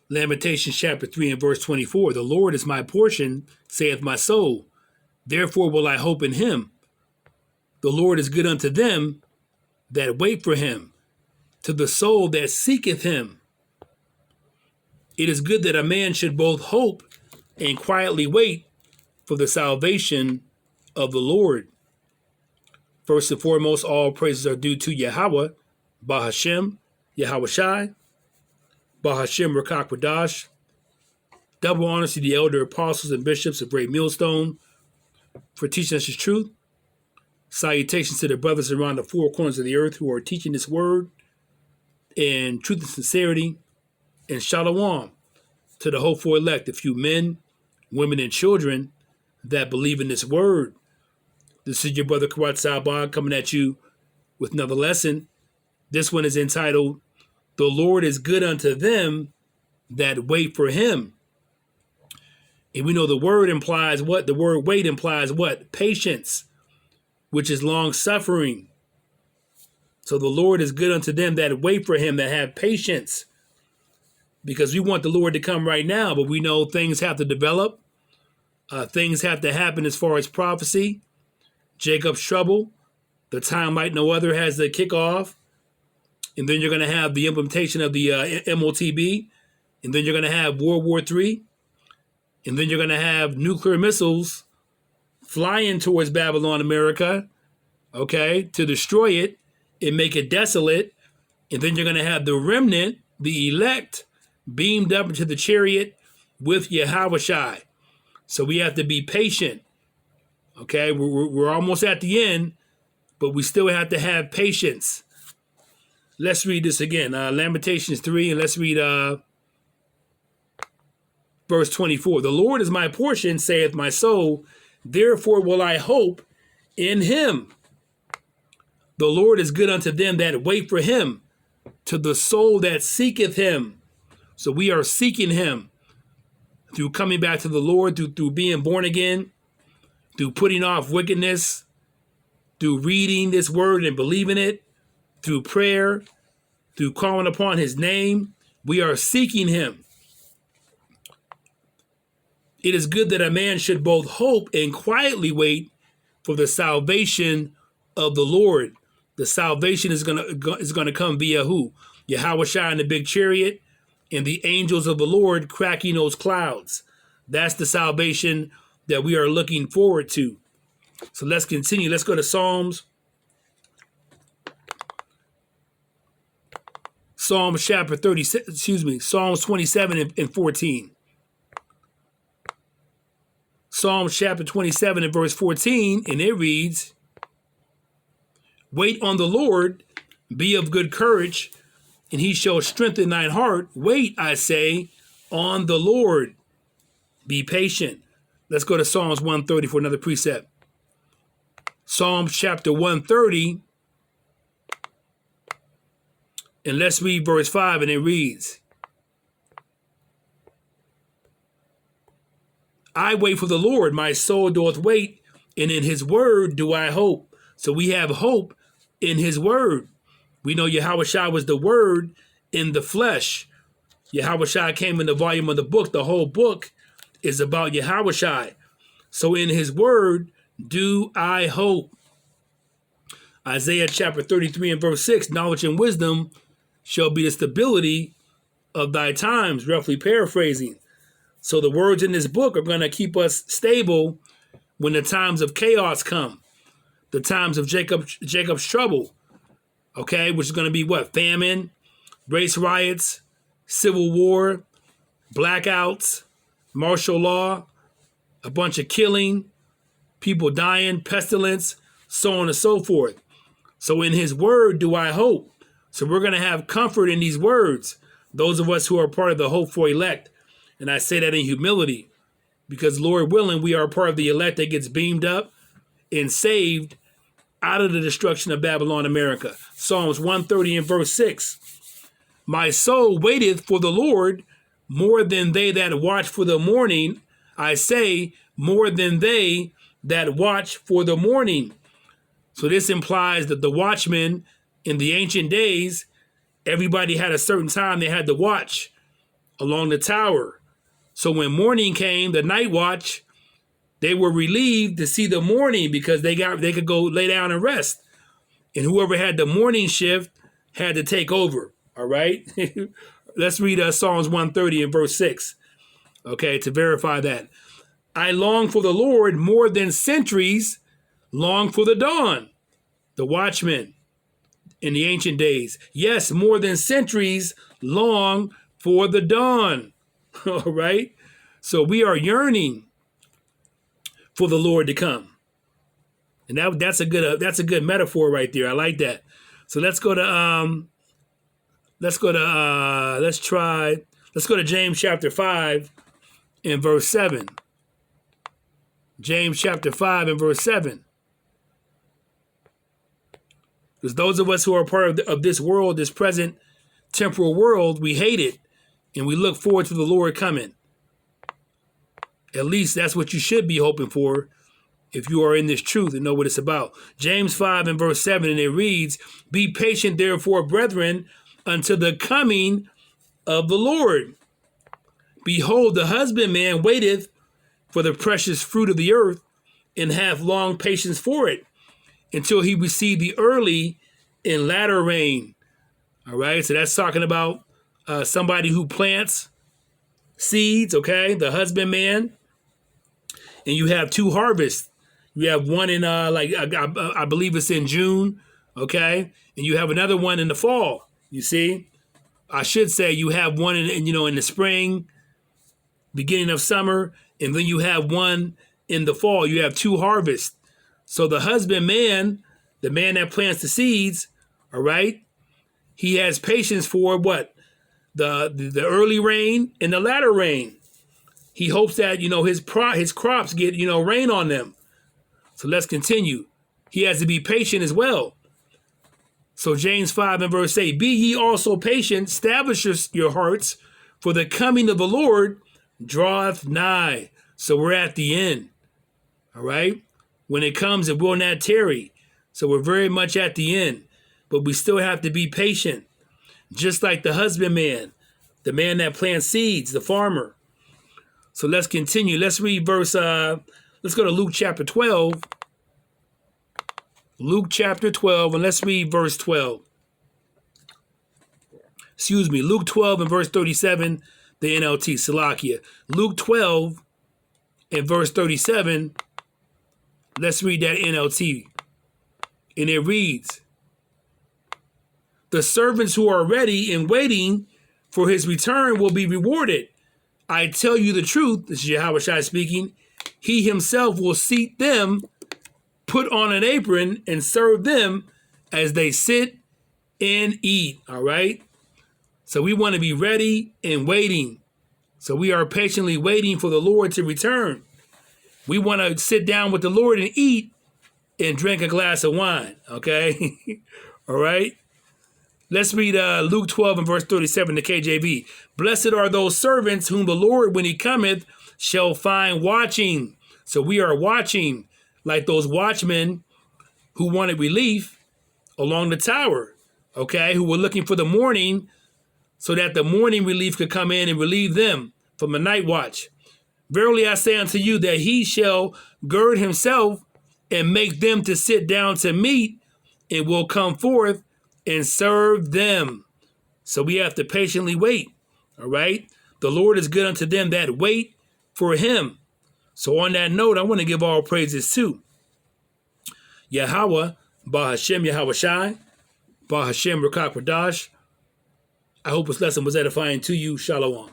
Lamentations chapter 3 and verse 24. The Lord is my portion, saith my soul. Therefore will I hope in him. The Lord is good unto them that wait for him, to the soul that seeketh him. It is good that a man should both hope and quietly wait for the salvation of the Lord. First and foremost, all praises are due to Yahweh, Bahashem, Yahweh Shai, Bahashem Rakak Radash. Double honors to the elder apostles and bishops of Great Millstone for teaching us the truth. Salutations to the brothers around the four corners of the earth who are teaching this word in truth and sincerity. And shalom to the hopeful elect, the few men, women, and children that believe in this word. This is your brother Kawat Sabah coming at you with another lesson. This one is entitled, The Lord is good unto them that wait for him. And we know the word implies what? The word wait implies what? Patience, which is long suffering. So the Lord is good unto them that wait for him, that have patience. Because we want the Lord to come right now, but we know things have to develop. Things have to happen as far as prophecy. Jacob's trouble, the time like no other has to kick off. And then you're going to have the implementation of the MOTB. And then you're going to have World War III. And then you're going to have nuclear missiles flying towards Babylon, America, okay, to destroy it and make it desolate. And then you're going to have the remnant, the elect, beamed up into the chariot with Yahweh Shai. So we have to be patient. Okay, we're almost at the end, but we still have to have patience. Let's read this again. Lamentations 3, and let's read verse 24. The Lord is my portion, saith my soul. Therefore will I hope in him. The Lord is good unto them that wait for him, to the soul that seeketh him. So we are seeking him through coming back to the Lord, through being born again, through putting off wickedness, through reading this word and believing it, through prayer, through calling upon his name. We are seeking him. It is good that a man should both hope and quietly wait for the salvation of the Lord. The salvation is gonna come via who? Yahweh Shai in the big chariot and the angels of the Lord cracking those clouds. That's the salvation that we are looking forward to. So let's continue. Let's go to Psalms. Psalms chapter 30, Psalms 27 and 14. Psalms chapter 27 and verse 14, and it reads, Wait on the Lord, be of good courage, and he shall strengthen thine heart. Wait, I say, on the Lord. Be patient. Let's go to Psalms 130 for another precept. Psalms chapter 130, and let's read verse 5, and it reads, I wait for the Lord, my soul doth wait, and in his word do I hope. So we have hope in his word. We know Yahweh Shai was the word in the flesh. Yahweh Shai came in the volume of the book. The whole book is about Yahweh Shai. So in his word do I hope. Isaiah chapter 33 and verse 6, knowledge and wisdom shall be the stability of thy times, roughly paraphrasing. So the words in this book are going to keep us stable when the times of chaos come, the times of Jacob's trouble, okay, which is going to be what? Famine, race riots, civil war, blackouts, martial law, a bunch of killing, people dying, pestilence, so on and so forth. So in his word do I hope. So we're going to have comfort in these words, those of us who are part of the hope for elect. And I say that in humility because, Lord willing, we are part of the elect that gets beamed up and saved out of the destruction of Babylon, America. Psalms 130 and verse 6. My soul waiteth for the Lord more than they that watch for the morning. I say, more than they that watch for the morning. So this implies that the watchmen in the ancient days, everybody had a certain time they had to watch. along the tower. So when morning came, the night watch, they were relieved to see the morning because they could go lay down and rest. And whoever had the morning shift had to take over. All right. Let's read Psalms 130 and verse 6. Okay, to verify that. I long for the Lord more than centuries long for the dawn. The watchmen in the ancient days. Yes, more than centuries long for the dawn. All right. So we are yearning for the Lord to come. And that's a good metaphor right there. I like that. So let's go to James chapter 5 and verse 7. James chapter 5 and verse 7. Because those of us who are part of this world, this present temporal world, we hate it and we look forward to the Lord coming. At least that's what you should be hoping for if you are in this truth and know what it's about. James 5 and verse 7, and it reads, be patient, therefore, brethren, until the coming of the Lord. Behold, the husbandman waiteth for the precious fruit of the earth and hath long patience for it until he receive the early and latter rain. All right, so that's talking about somebody who plants seeds, okay, the husbandman. And you have two harvests. You have one in I believe it's in June, okay, and you have another one in the fall. You see, I should say you have one in the spring, beginning of summer, and then you have one in the fall. You have two harvests. So the husbandman, the man that plants the seeds, all right, he has patience for what? The early rain and the latter rain. He hopes that, his crops get, rain on them. So let's continue. He has to be patient as well. So James 5 and verse 8, be ye also patient, establish your hearts, for the coming of the Lord draweth nigh. So we're at the end. All right. When it comes, it will not tarry. So we're very much at the end, but we still have to be patient. Just like the husbandman, the man that plants seeds, the farmer. So let's continue. Let's read let's go to Luke chapter 12. Luke chapter 12, and let's read verse 12. Excuse me, Luke 12 and verse 37, the NLT, Salakia. Luke 12 and verse 37, let's read that NLT. And it reads, the servants who are ready and waiting for his return will be rewarded. I tell you the truth, this is Yahushua speaking, he himself will seat them, put on an apron, and serve them as they sit and eat. All right? So we want to be ready and waiting. So we are patiently waiting for the Lord to return. We want to sit down with the Lord and eat and drink a glass of wine. Okay? All right? Let's read Luke 12 and verse 37, the KJV. Blessed are those servants whom the Lord, when he cometh, shall find watching. So we are watching like those watchmen who wanted relief along the tower, okay, who were looking for the morning so that the morning relief could come in and relieve them from the night watch. Verily I say unto you that he shall gird himself and make them to sit down to meat, and will come forth and serve them. So we have to patiently wait. All right. The Lord is good unto them that wait for him. So on that note, I want to give all praises to Yahweh, Bahashem Yahweh Shai, Bahashem Rakak Radash. I hope this lesson was edifying to you. Shalom.